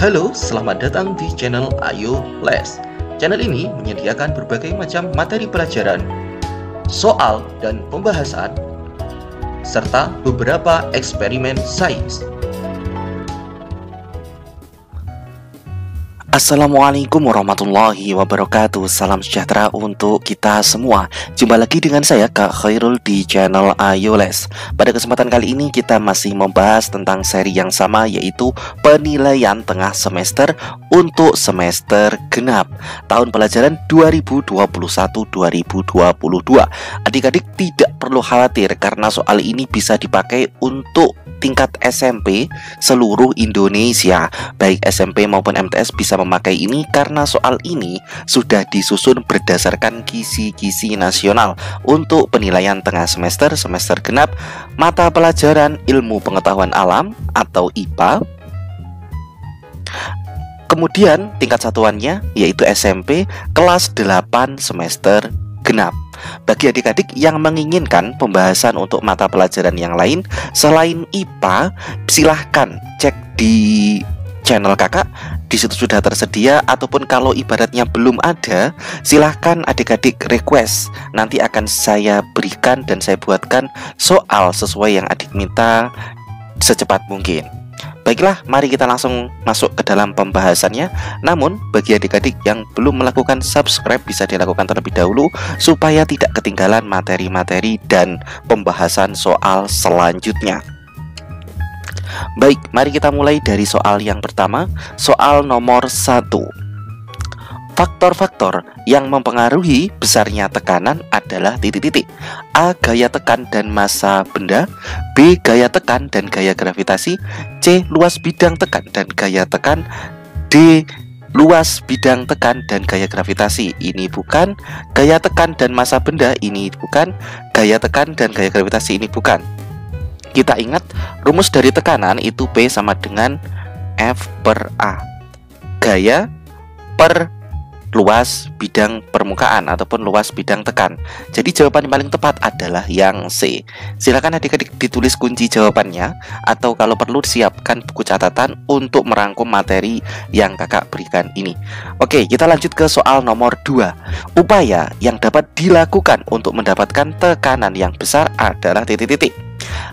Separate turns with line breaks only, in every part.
Halo, selamat datang di channel Ayo Les. Channel ini menyediakan berbagai macam materi pelajaran, soal dan pembahasan, serta beberapa eksperimen sains.
Assalamualaikum warahmatullahi wabarakatuh. Salam sejahtera untuk kita semua. Jumpa lagi dengan saya Kak Khairul di channel Ayo Les. Pada kesempatan kali ini kita masih membahas tentang seri yang sama, yaitu penilaian tengah semester untuk semester genap tahun pelajaran 2021-2022. Adik-adik tidak perlu khawatir karena soal ini bisa dipakai untuk tingkat SMP seluruh Indonesia. Baik SMP maupun MTS bisa memakai ini karena soal ini sudah disusun berdasarkan kisi-kisi nasional untuk penilaian tengah semester genap mata pelajaran ilmu pengetahuan alam atau IPA. Kemudian tingkat satuannya yaitu SMP kelas 8 semester genap. Bagi adik-adik yang menginginkan pembahasan untuk mata pelajaran yang lain selain IPA, silahkan cek di channel kakak. Di situ sudah tersedia, ataupun kalau ibaratnya belum ada, silahkan adik-adik request. Nanti akan saya berikan dan saya buatkan soal sesuai yang adik minta secepat mungkin. Baiklah, mari kita langsung masuk ke dalam pembahasannya. Namun, bagi adik-adik yang belum melakukan subscribe, bisa dilakukan terlebih dahulu supaya tidak ketinggalan materi-materi dan pembahasan soal selanjutnya. Baik, mari kita mulai dari soal yang pertama, soal nomor 1. Faktor-faktor yang mempengaruhi besarnya tekanan adalah titik-titik. A. Gaya tekan dan massa benda. B. Gaya tekan dan gaya gravitasi. C. Luas bidang tekan dan gaya tekan. D. Luas bidang tekan dan gaya gravitasi. Ini bukan. Gaya tekan dan massa benda. Ini bukan. Gaya tekan dan gaya gravitasi. Ini bukan. Kita ingat rumus dari tekanan itu P sama dengan F per A. Gaya per luas bidang permukaan ataupun luas bidang tekan. Jadi jawaban yang paling tepat adalah yang C. Silakan adik-adik ditulis kunci jawabannya, atau kalau perlu siapkan buku catatan untuk merangkum materi yang kakak berikan ini. Oke, kita lanjut ke soal nomor 2. Upaya yang dapat dilakukan untuk mendapatkan tekanan yang besar adalah titik-titik.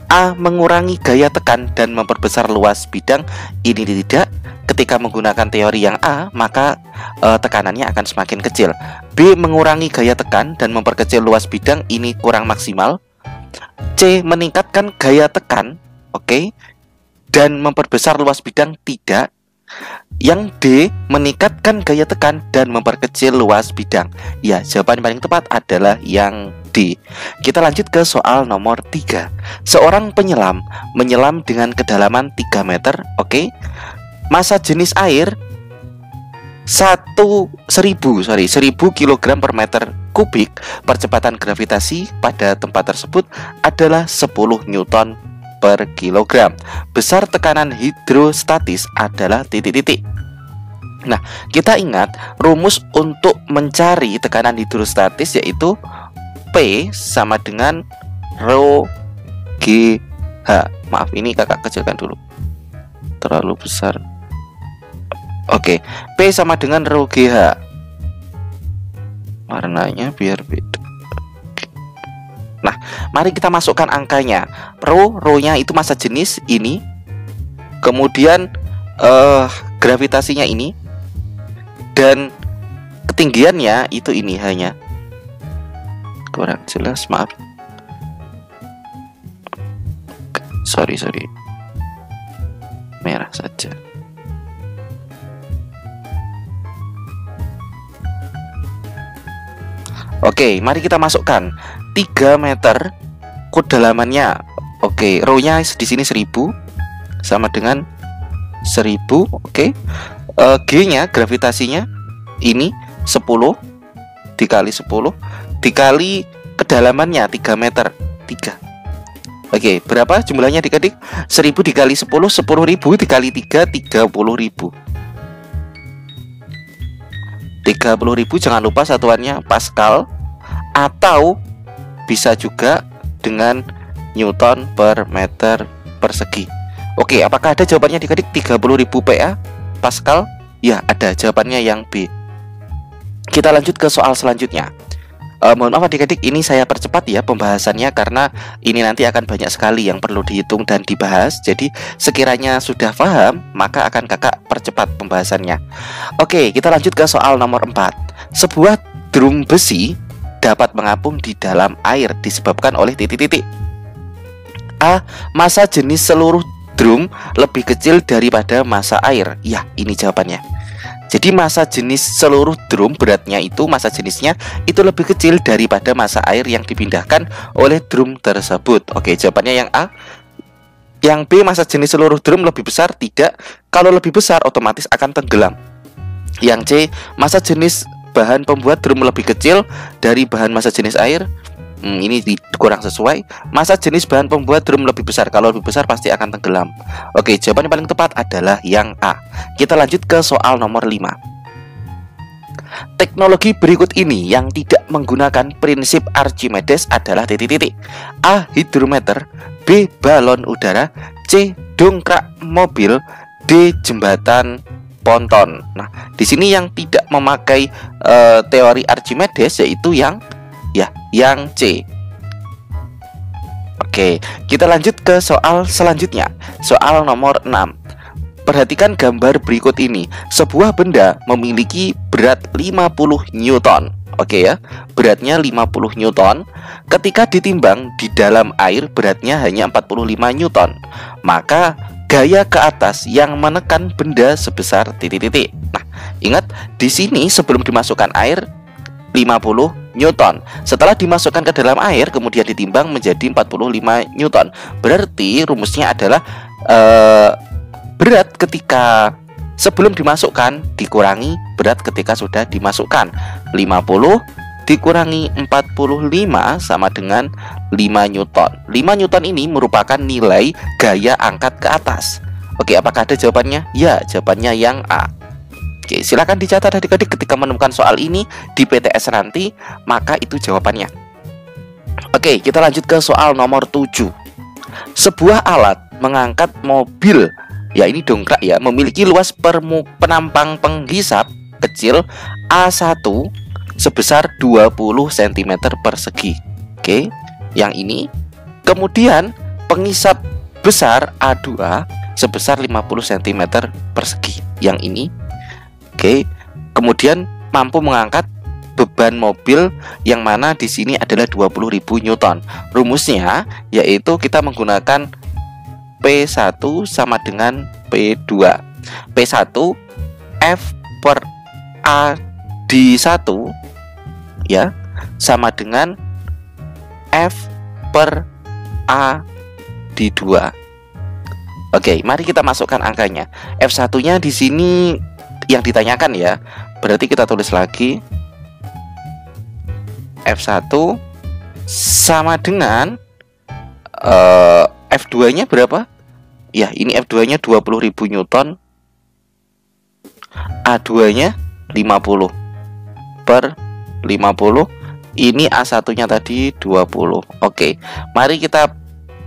A. Mengurangi gaya tekan dan memperbesar luas bidang. Ini tidak. Ketika menggunakan teori yang A, maka tekanannya akan semakin kecil. B. Mengurangi gaya tekan dan memperkecil luas bidang. Ini kurang maksimal. C. Meningkatkan gaya tekan, oke, dan memperbesar luas bidang. Tidak. Yang D. Meningkatkan gaya tekan dan memperkecil luas bidang. Ya, jawaban paling tepat adalah yang D. Kita lanjut ke soal nomor 3. Seorang penyelam menyelam dengan kedalaman 3 meter, oke. Massa jenis air 1000 kg per meter kubik. Percepatan gravitasi pada tempat tersebut adalah 10 Newton per kilogram. Besar tekanan hidrostatis adalah titik-titik. Nah, kita ingat rumus untuk mencari tekanan hidrostatis yaitu P sama dengan rho GH. Maaf, ini kakak kecilkan dulu, terlalu besar. Oke, P sama dengan rho GH. Warnanya biar beda. Nah, mari kita masukkan angkanya. Rho-nya itu massa jenis ini. Kemudian gravitasinya ini. Dan ketinggiannya itu ini hanya. Kurang jelas, maaf. Sorry. Merah saja. Oke, mari kita masukkan 3 meter kedalamannya. Oke, rho-nya di sini 1000 sama dengan 1000, oke. G-nya gravitasinya ini 10 dikali 10 dikali kedalamannya 3 meter 3. Oke, berapa jumlahnya adik-adik? 1000 dikali 10, 10.000 dikali 3, 30.000. 30.000, jangan lupa satuannya Pascal, atau bisa juga dengan Newton per meter persegi. Oke, apakah ada jawabannya adik-adik? 30.000 PA? Pascal? Ya, ada. Jawabannya yang B. Kita lanjut ke soal selanjutnya. Mohon maaf adik-adik, ini saya percepat ya pembahasannya karena ini nanti akan banyak sekali yang perlu dihitung dan dibahas. Jadi sekiranya sudah paham, maka akan kakak percepat pembahasannya. Oke, kita lanjut ke soal nomor 4. Sebuah drum besi dapat mengapung di dalam air disebabkan oleh titik-titik. A. Massa jenis seluruh drum lebih kecil daripada massa air. Ya, ini jawabannya. Jadi massa jenis seluruh drum beratnya itu, massa jenisnya itu lebih kecil daripada massa air yang dipindahkan oleh drum tersebut. Oke, jawabannya yang A. Yang B, massa jenis seluruh drum lebih besar. Tidak. Kalau lebih besar otomatis akan tenggelam. Yang C, massa jenis bahan pembuat drum lebih kecil dari bahan massa jenis air. Ini kurang sesuai. Massa jenis bahan pembuat drum lebih besar. Kalau lebih besar pasti akan tenggelam. Oke, jawaban yang paling tepat adalah yang A. Kita lanjut ke soal nomor 5. Teknologi berikut ini yang tidak menggunakan prinsip Archimedes adalah titik-titik. A. Hidrometer. B. Balon udara. C. Dongkrak mobil. D. Jembatan ponton. Nah, di sini yang tidak memakai teori Archimedes yaitu yang C. Oke, kita lanjut ke soal selanjutnya. Soal nomor 6. Perhatikan gambar berikut ini. Sebuah benda memiliki berat 50 Newton. Oke ya, beratnya 50 Newton. Ketika ditimbang di dalam air beratnya hanya 45 Newton. Maka gaya ke atas yang menekan benda sebesar titik-titik. Nah, ingat di sini sebelum dimasukkan air 50 Newton. Setelah dimasukkan ke dalam air kemudian ditimbang menjadi 45 Newton. Berarti rumusnya adalah berat ketika sebelum dimasukkan dikurangi berat ketika sudah dimasukkan. 50 dikurangi 45 sama dengan 5 Newton. 5 Newton ini merupakan nilai gaya angkat ke atas. Oke, apakah ada jawabannya? Ya, jawabannya yang A. Oke, silakan dicatat adik-adik ketika menemukan soal ini di PTS nanti, maka itu jawabannya. Oke, kita lanjut ke soal nomor 7. Sebuah alat mengangkat mobil, ya ini dongkrak ya, memiliki luas penampang penghisap kecil A1 sebesar 20 cm persegi. Oke, yang ini. Kemudian penghisap besar A2 sebesar 50 cm persegi. Yang ini. Oke, kemudian mampu mengangkat beban mobil yang mana di sini adalah 20.000 Newton. Rumusnya yaitu kita menggunakan P1 sama dengan P2. P1 F per A di 1 ya sama dengan F per A di 2. Oke, mari kita masukkan angkanya. F1-nya di sini yang ditanyakan ya. Berarti kita tulis lagi F1 sama dengan F2-nya berapa? Ya, ini F2-nya 20.000 Newton. A2-nya 50 per 50. Ini A1-nya tadi 20. Oke, mari kita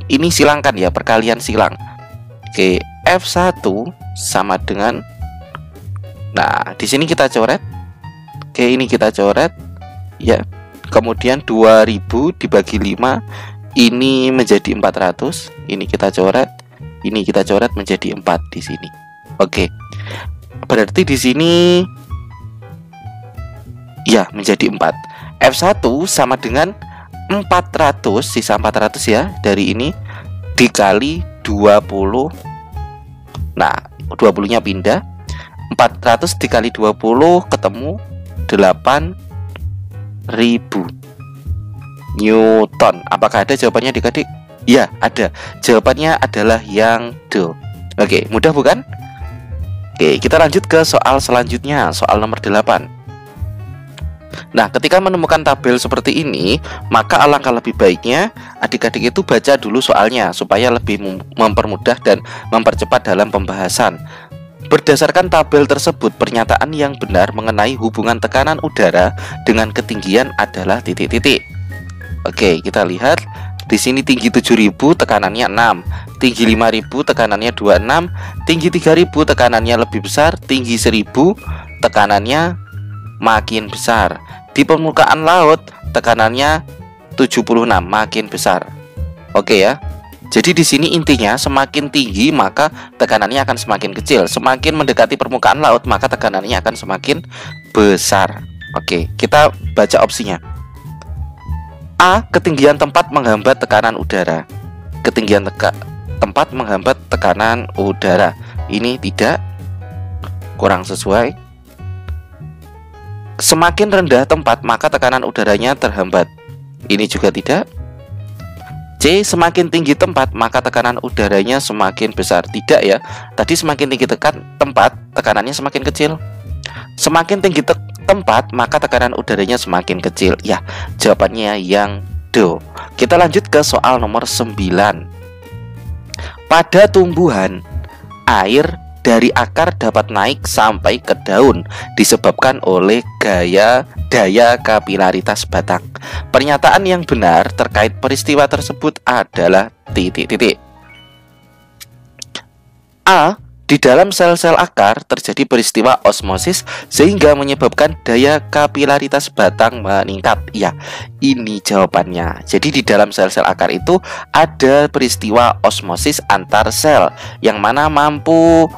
ini silangkan ya, perkalian silang. Oke, F1 sama dengan, nah, di sini kita coret. Oke, ini kita coret. Ya. Kemudian 2000 dibagi 5 ini menjadi 400. Ini kita coret. Ini kita coret menjadi 4 di sini. Oke. Berarti di sini ya menjadi 4. F1 sama dengan 400, sisa 400 ya dari ini dikali 20. Nah, 20-nya pindah. 400 dikali 20 ketemu 8.000 Newton. Apakah ada jawabannya adik-adik? Ya, ada. Jawabannya adalah yang D. Oke, mudah bukan? Oke, kita lanjut ke soal selanjutnya, soal nomor 8. Nah, ketika menemukan tabel seperti ini, maka alangkah lebih baiknya adik-adik itu baca dulu soalnya supaya lebih mempermudah dan mempercepat dalam pembahasan. Berdasarkan tabel tersebut, pernyataan yang benar mengenai hubungan tekanan udara dengan ketinggian adalah titik-titik. Oke, kita lihat Di sini tinggi 7.000 tekanannya 6, tinggi 5.000 tekanannya 26, tinggi 3.000 tekanannya lebih besar, tinggi 1.000 tekanannya makin besar. Di permukaan laut tekanannya 76, makin besar. Oke ya. Jadi di sini intinya semakin tinggi maka tekanannya akan semakin kecil. Semakin mendekati permukaan laut maka tekanannya akan semakin besar. Oke, kita baca opsinya. A. Ketinggian tempat menghambat tekanan udara. Ketinggian tempat menghambat tekanan udara. Ini tidak, kurang sesuai. Semakin rendah tempat maka tekanan udaranya terhambat. Ini juga tidak. C. Semakin tinggi tempat maka tekanan udaranya semakin besar. Tidak ya. Tadi semakin tinggi tempat tekanannya semakin kecil. Semakin tinggi tempat maka tekanan udaranya semakin kecil. Ya, jawabannya yang D. Kita lanjut ke soal nomor 9. Pada tumbuhan, air dari akar dapat naik sampai ke daun disebabkan oleh daya kapilaritas batang. Pernyataan yang benar terkait peristiwa tersebut adalah titik-titik. A. Di dalam sel-sel akar terjadi peristiwa osmosis sehingga menyebabkan daya kapilaritas batang meningkat. Ya, ini jawabannya. Jadi di dalam sel-sel akar itu ada peristiwa osmosis antar sel yang mana mampu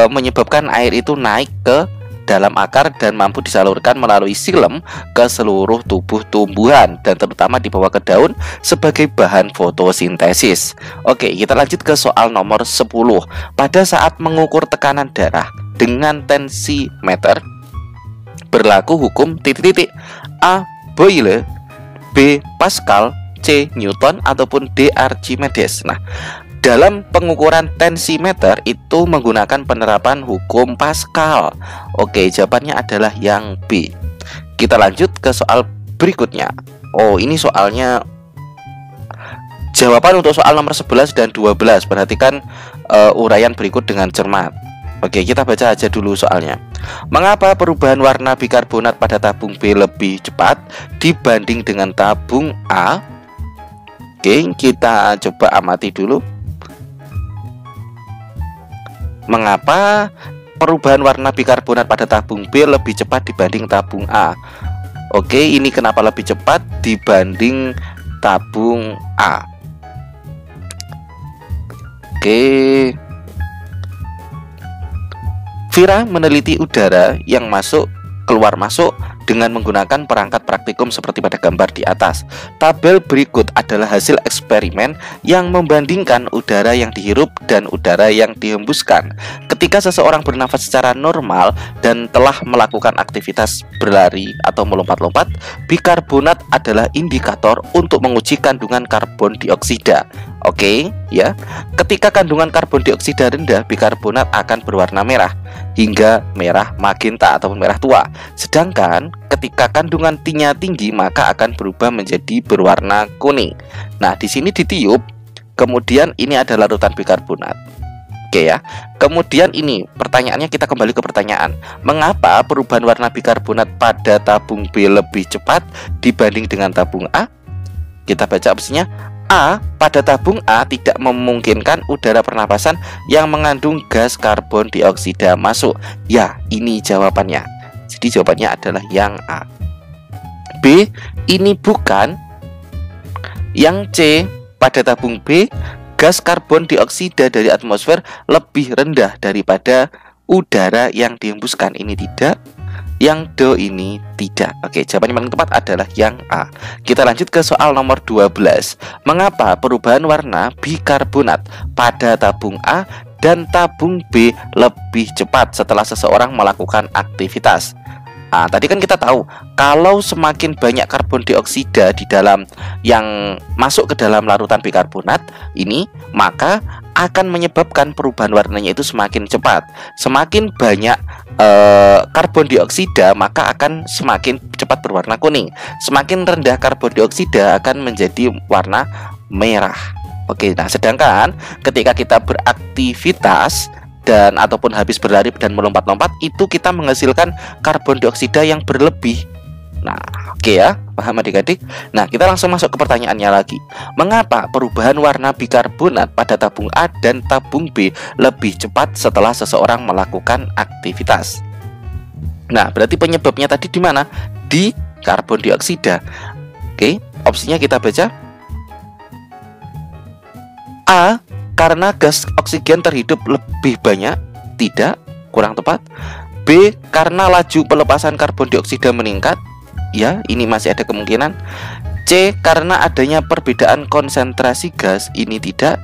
menyebabkan air itu naik ke dalam akar dan mampu disalurkan melalui xilem ke seluruh tubuh tumbuhan dan terutama dibawa ke daun sebagai bahan fotosintesis. Oke, kita lanjut ke soal nomor 10. Pada saat mengukur tekanan darah dengan tensimeter berlaku hukum titik-titik. A. Boyle, B. Pascal, C. Newton, ataupun D. Archimedes. Nah, dalam pengukuran tensimeter itu menggunakan penerapan hukum Pascal. Oke, jawabannya adalah yang B. Kita lanjut ke soal berikutnya. Oh, ini soalnya jawaban untuk soal nomor 11 dan 12. Perhatikan uraian berikut dengan cermat. Oke, kita baca aja dulu soalnya. Mengapa perubahan warna bikarbonat pada tabung B lebih cepat dibanding dengan tabung A? Oke, kita coba amati dulu. Mengapa perubahan warna bikarbonat pada tabung B lebih cepat dibanding tabung A? Oke, ini kenapa lebih cepat dibanding tabung A? Oke. Vira meneliti udara yang keluar masuk dengan menggunakan perangkat praktikum seperti pada gambar di atas. Tabel berikut adalah hasil eksperimen yang membandingkan udara yang dihirup dan udara yang dihembuskan. Ketika seseorang bernafas secara normal dan telah melakukan aktivitas berlari atau melompat-lompat, bikarbonat adalah indikator untuk menguji kandungan karbon dioksida. Oke, ya. Ketika kandungan karbon dioksida rendah, bikarbonat akan berwarna merah hingga merah magenta ataupun merah tua. Sedangkan ketika kandungan T-nya tinggi, maka akan berubah menjadi berwarna kuning. Nah, di sini ditiup, kemudian ini adalah larutan bikarbonat. Oke ya. Kemudian ini pertanyaannya, kita kembali ke pertanyaan. Mengapa perubahan warna bikarbonat pada tabung B lebih cepat dibanding dengan tabung A? Kita baca opsinya. A. Pada tabung A tidak memungkinkan udara pernapasan yang mengandung gas karbon dioksida masuk. Ya, ini jawabannya. Jadi jawabannya adalah yang A. B. Ini bukan. Yang C. Pada tabung B, gas karbon dioksida dari atmosfer lebih rendah daripada udara yang dihembuskan. Ini tidak. Yang D ini tidak. Oke, jawaban yang paling tepat adalah yang A. Kita lanjut ke soal nomor 12. Mengapa perubahan warna bikarbonat pada tabung A dan tabung B lebih cepat setelah seseorang melakukan aktivitas? Nah, tadi kan kita tahu kalau semakin banyak karbon dioksida di dalam yang masuk ke dalam larutan bikarbonat ini, maka akan menyebabkan perubahan warnanya itu semakin cepat. Semakin banyak karbon dioksida, maka akan semakin cepat berwarna kuning. Semakin rendah karbon dioksida akan menjadi warna merah. Oke, nah sedangkan ketika kita beraktivitas dan ataupun habis berlari dan melompat-lompat, itu kita menghasilkan karbon dioksida yang berlebih. Nah, Oke ya, paham adik-adik? Nah, kita langsung masuk ke pertanyaannya lagi. Mengapa perubahan warna bikarbonat pada tabung A dan tabung B lebih cepat setelah seseorang melakukan aktivitas? Nah, berarti penyebabnya tadi di mana? Di karbon dioksida. Oke, opsinya kita baca. A, karena gas oksigen terhidup lebih banyak. Tidak, kurang tepat. B, karena laju pelepasan karbon dioksida meningkat. Ya, ini masih ada kemungkinan. C, karena adanya perbedaan konsentrasi gas. Ini tidak.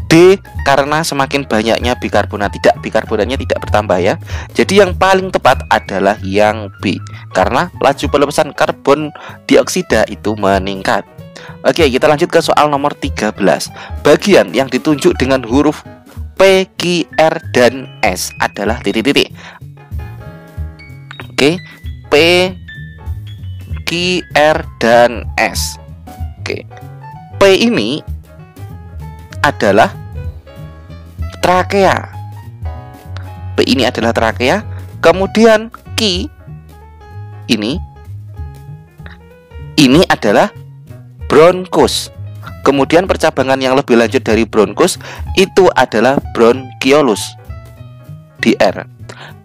D, karena semakin banyaknya bikarbonat. Tidak, bikarbonatnya tidak bertambah ya. Jadi yang paling tepat adalah yang B, karena laju pelepasan karbon dioksida itu meningkat. Oke, kita lanjut ke soal nomor 13. Bagian yang ditunjuk dengan huruf P, Q, R, dan S adalah titik-titik. Oke, P, Q, R, dan S. Oke, P ini adalah trakea. P ini adalah trakea. Kemudian Q ini adalah bronkus. Kemudian percabangan yang lebih lanjut dari bronkus itu adalah bronkiolus di R.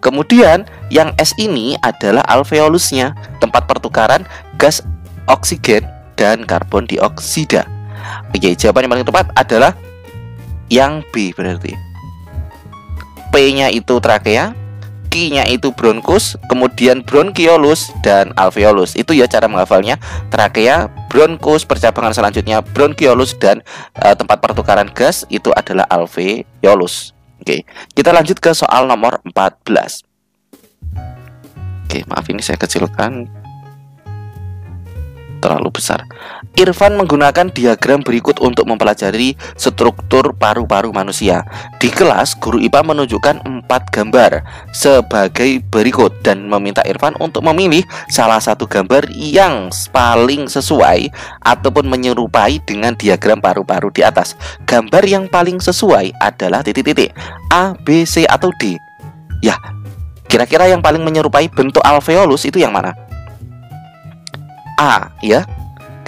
Kemudian yang S ini adalah alveolusnya, tempat pertukaran gas oksigen dan karbon dioksida. Oke, jawaban yang paling tepat adalah yang B berarti. P-nya itu trakea, Q-nya itu bronkus, kemudian bronkiolus dan alveolus. Itu ya cara menghafalnya. Trakea, bronkus, percabangan selanjutnya bronkiolus, dan tempat pertukaran gas itu adalah alveolus. Oke, kita lanjut ke soal nomor 14. Oke, maaf ini saya kecilkan, terlalu besar. Irfan menggunakan diagram berikut untuk mempelajari struktur paru-paru manusia. Di kelas, guru IPA menunjukkan 4 gambar sebagai berikut dan meminta Irfan untuk memilih salah satu gambar yang paling sesuai ataupun menyerupai dengan diagram paru-paru di atas. Gambar yang paling sesuai adalah titik-titik A, B, C, atau D. Ya, kira-kira yang paling menyerupai bentuk alveolus itu yang mana? A ya,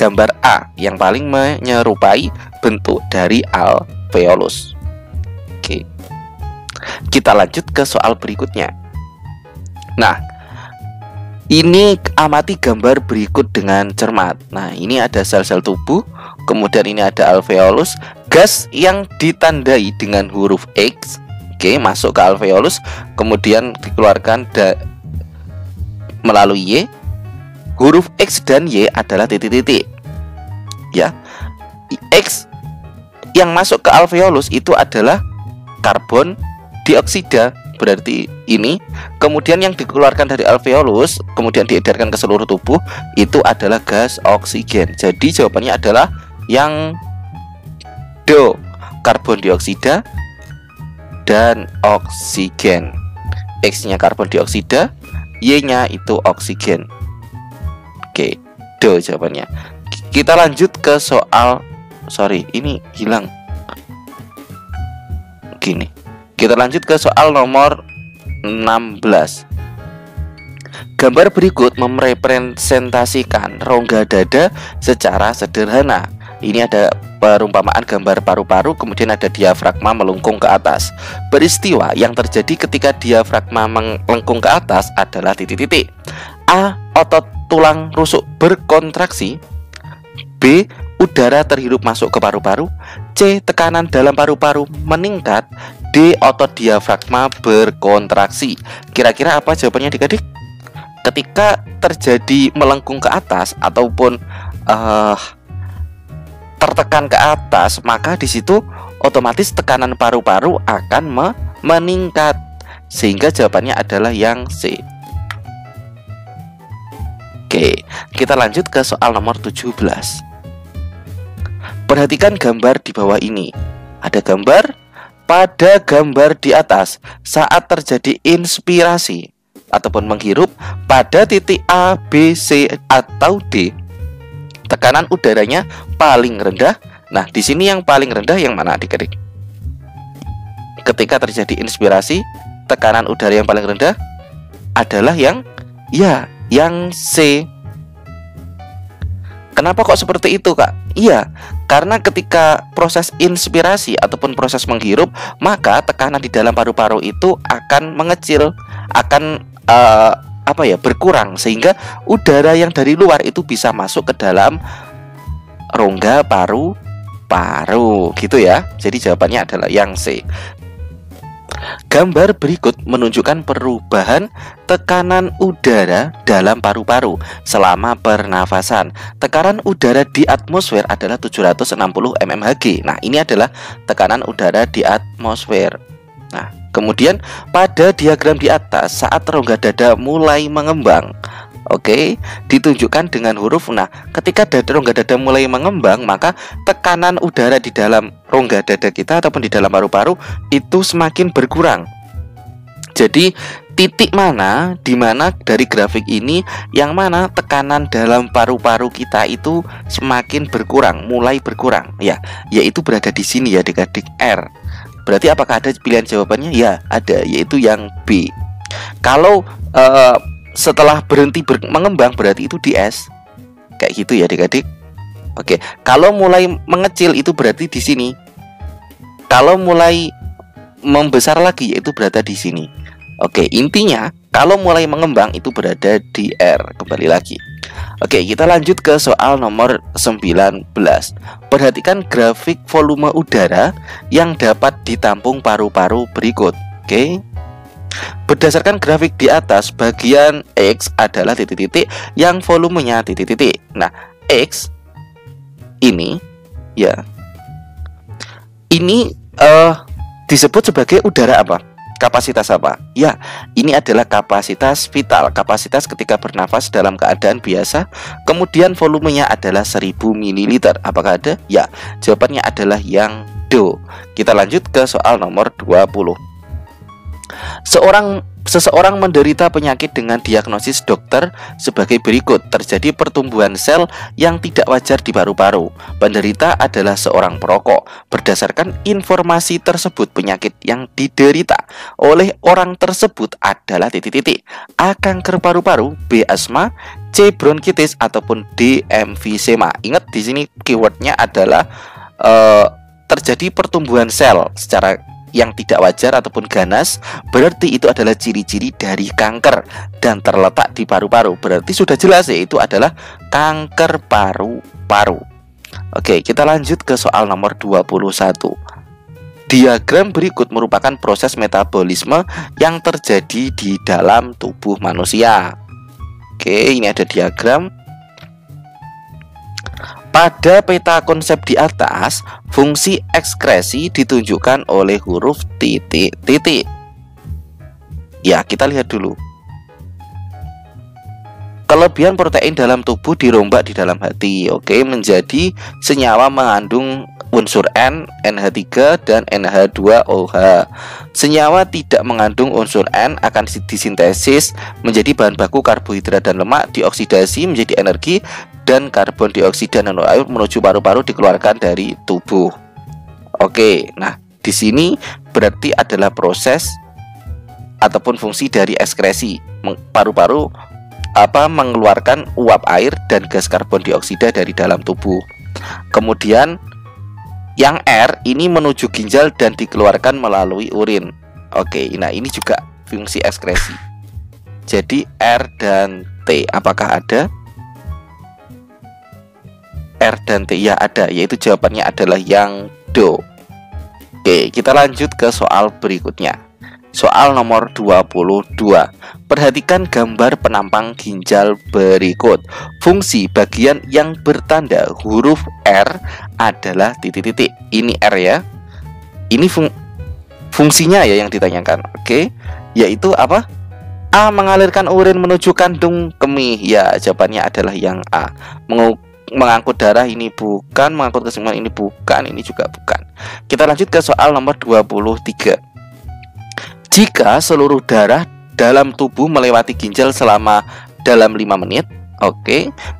gambar A yang paling menyerupai bentuk dari alveolus. Oke, kita lanjut ke soal berikutnya. Nah, ini amati gambar berikut dengan cermat. Nah, ini ada sel-sel tubuh, kemudian ini ada alveolus, gas yang ditandai dengan huruf X. Oke, masuk ke alveolus, kemudian dikeluarkan melalui Y. Huruf X dan Y adalah titik-titik. Ya, X yang masuk ke alveolus itu adalah karbon dioksida, berarti ini. Kemudian yang dikeluarkan dari alveolus kemudian diedarkan ke seluruh tubuh itu adalah gas oksigen. Jadi jawabannya adalah yang D, karbon dioksida dan oksigen. X-nya karbon dioksida, Y-nya itu oksigen. Oke, D jawabannya. Kita lanjut ke soal, ini hilang. Gini, kita lanjut ke soal nomor 16. Gambar berikut merepresentasikan rongga dada secara sederhana. Ini ada perumpamaan gambar paru-paru, kemudian ada diafragma melengkung ke atas. Peristiwa yang terjadi ketika diafragma melengkung ke atas adalah titik-titik. A, otot tulang rusuk berkontraksi. B, udara terhirup masuk ke paru-paru. C, tekanan dalam paru-paru meningkat. D, otot diafragma berkontraksi. Kira-kira apa jawabannya adik-adik? Ketika terjadi melengkung ke atas ataupun tertekan ke atas, maka di situ otomatis tekanan paru-paru akan meningkat. Sehingga jawabannya adalah yang C. Oke, kita lanjut ke soal nomor 17. Perhatikan gambar di bawah ini. Ada gambar, pada gambar di atas saat terjadi inspirasi ataupun menghirup pada titik A, B, C, atau D, tekanan udaranya paling rendah. Nah, di sini yang paling rendah yang mana adik-adik? Ketika terjadi inspirasi, tekanan udara yang paling rendah adalah yang C. Kenapa kok seperti itu, Kak? Iya, karena ketika proses inspirasi ataupun proses menghirup, maka tekanan di dalam paru-paru itu akan mengecil, akan berkurang, sehingga udara yang dari luar itu bisa masuk ke dalam rongga paru-paru, gitu ya. Jadi jawabannya adalah yang C. Gambar berikut menunjukkan perubahan tekanan udara dalam paru-paru selama pernafasan. Tekanan udara di atmosfer adalah 760 mmHg. Nah, ini adalah tekanan udara di atmosfer. Nah, kemudian pada diagram di atas, saat rongga dada mulai mengembang, ditunjukkan dengan huruf. Nah, ketika rongga dada mulai mengembang, maka tekanan udara di dalam rongga dada kita ataupun di dalam paru-paru itu semakin berkurang. Jadi titik mana di mana dari grafik ini yang mana tekanan dalam paru-paru kita itu semakin berkurang, mulai berkurang, ya, yaitu berada di sini ya, adik-adik, R. Berarti apakah ada pilihan jawabannya? Ya, ada, yaitu yang B. Kalau setelah berhenti mengembang berarti itu di S. Kayak gitu ya, adik-adik. Oke, kalau mulai mengecil itu berarti di sini. Kalau mulai membesar lagi yaitu berada di sini. Oke, intinya kalau mulai mengembang itu berada di R. Kembali lagi. Oke, kita lanjut ke soal nomor 19. Perhatikan grafik volume udara yang dapat ditampung paru-paru berikut. Oke. Berdasarkan grafik di atas, bagian X adalah titik-titik yang volumenya titik-titik. Nah, X ini ya, ini disebut sebagai udara apa? Kapasitas apa? Ya, ini adalah kapasitas vital, kapasitas ketika bernafas dalam keadaan biasa. Kemudian volumenya adalah 1000 ml. Apakah ada? Ya, jawabannya adalah yang D. Kita lanjut ke soal nomor 20. Seseorang menderita penyakit dengan diagnosis dokter sebagai berikut. Terjadi pertumbuhan sel yang tidak wajar di paru-paru. Penderita adalah seorang perokok. Berdasarkan informasi tersebut, penyakit yang diderita oleh orang tersebut adalah titik-titik: A. Kanker paru-paru, B. Asma, C. Bronkitis, ataupun D. Emfisema. Ingat di sini keywordnya adalah terjadi pertumbuhan sel secara yang tidak wajar ataupun ganas. Berarti itu adalah ciri-ciri dari kanker dan terletak di paru-paru. Berarti sudah jelas yaitu adalah kanker paru-paru. Oke, kita lanjut ke soal nomor 21. Diagram berikut merupakan proses metabolisme yang terjadi di dalam tubuh manusia. Oke, ini ada diagram. Pada peta konsep di atas, fungsi ekskresi ditunjukkan oleh huruf titik-titik. Ya, kita lihat dulu. Kelebihan protein dalam tubuh dirombak di dalam hati, menjadi senyawa mengandung unsur N, NH3, dan NH2OH. Senyawa tidak mengandung unsur N akan disintesis menjadi bahan baku karbohidrat dan lemak, dioksidasi menjadi energi, dan karbon dioksida dan air menuju paru-paru dikeluarkan dari tubuh. Oke, nah di sini berarti adalah proses ataupun fungsi dari ekskresi. Paru-paru mengeluarkan uap air dan gas karbon dioksida dari dalam tubuh. Kemudian yang R ini menuju ginjal dan dikeluarkan melalui urin. Oke, nah ini juga fungsi ekskresi. Jadi R dan T, apakah ada? R dan T, ya ada, yaitu jawabannya adalah yang D. Oke, kita lanjut ke soal berikutnya. Soal nomor 22. Perhatikan gambar penampang ginjal berikut. Fungsi bagian yang bertanda huruf R adalah titik-titik. Ini R ya. Ini fungsinya ya yang ditanyakan. Oke, yaitu apa? A. Mengalirkan urin menuju kandung kemih. Ya, jawabannya adalah yang A. Mengangkut darah ini bukan, mengangkut keseimbangan ini bukan, ini juga bukan. Kita lanjut ke soal nomor 23. Jika seluruh darah dalam tubuh melewati ginjal dalam 5 menit,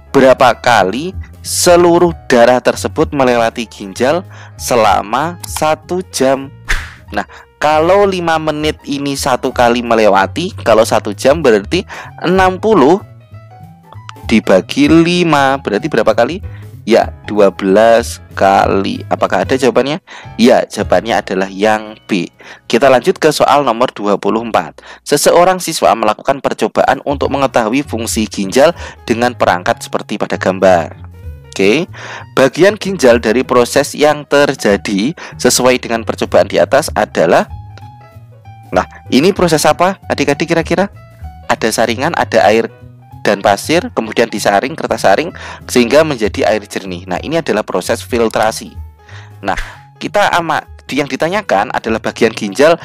berapa kali seluruh darah tersebut melewati ginjal selama 1 jam? Nah, kalau 5 menit ini 1 kali melewati, kalau 1 jam berarti 60 dibagi 5 berarti berapa kali? Ya, 12 kali. Apakah ada jawabannya? Ya, jawabannya adalah yang B. Kita lanjut ke soal nomor 24. Seseorang siswa melakukan percobaan untuk mengetahui fungsi ginjal dengan perangkat seperti pada gambar. Oke, bagian ginjal dari proses yang terjadi sesuai dengan percobaan di atas adalah, nah, ini proses apa adik-adik kira-kira? Ada saringan, ada air dan pasir, kemudian disaring, kertas saring sehingga menjadi air jernih. Nah, ini adalah proses filtrasi. Nah, yang ditanyakan adalah bagian ginjal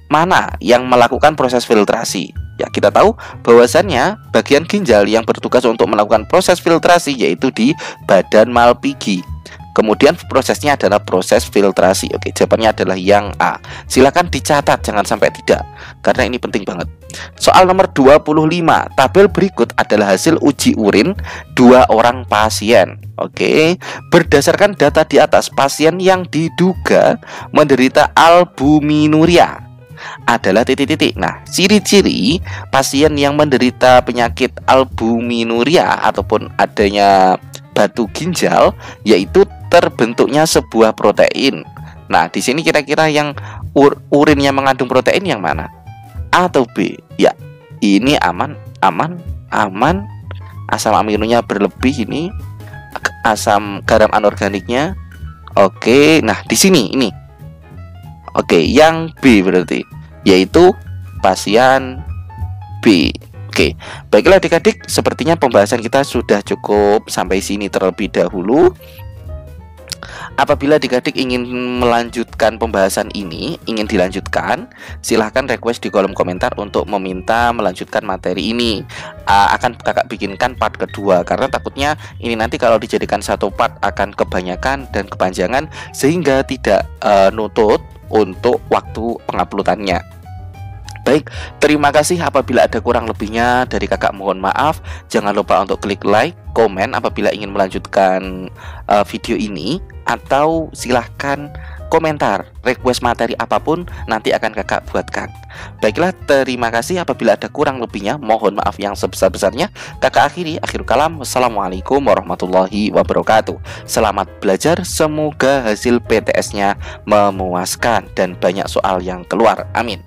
mana yang melakukan proses filtrasi. Ya, kita tahu bahwasannya bagian ginjal yang bertugas untuk melakukan proses filtrasi yaitu di badan Malpighi. Kemudian prosesnya adalah proses filtrasi. Oke, jawabannya adalah yang A. Silakan dicatat, jangan sampai tidak, karena ini penting banget. Soal nomor 25. Tabel berikut adalah hasil uji urin 2 orang pasien. Oke, berdasarkan data di atas, pasien yang diduga menderita albuminuria adalah titik-titik. Nah, ciri-ciri pasien yang menderita penyakit albuminuria ataupun adanya batu ginjal yaitu terbentuknya sebuah protein. Nah, di sini kira-kira yang urin yang mengandung protein yang mana? A atau B? Ya, ini aman. Asam aminonya berlebih, ini asam garam anorganiknya. Oke, nah di sini ini. Oke, yang B berarti yaitu pasien B. Oke, baiklah adik-adik, sepertinya pembahasan kita sudah cukup sampai sini terlebih dahulu. Apabila adik-adik ingin melanjutkan pembahasan ini, ingin dilanjutkan, silahkan request di kolom komentar untuk meminta melanjutkan materi ini. Akan kakak bikinkan part kedua, karena takutnya ini nanti kalau dijadikan satu part akan kebanyakan dan kepanjangan sehingga tidak nutut untuk waktu penguploadannya. Baik, terima kasih. Apabila ada kurang lebihnya dari kakak mohon maaf. Jangan lupa untuk klik like, komen apabila ingin melanjutkan video ini, atau silahkan komentar request materi apapun nanti akan kakak buatkan. Baiklah, terima kasih. Apabila ada kurang lebihnya mohon maaf yang sebesar-besarnya. Kakak akhirul kalam. Wassalamualaikum warahmatullahi wabarakatuh. Selamat belajar, semoga hasil PTS-nya memuaskan dan banyak soal yang keluar. Amin.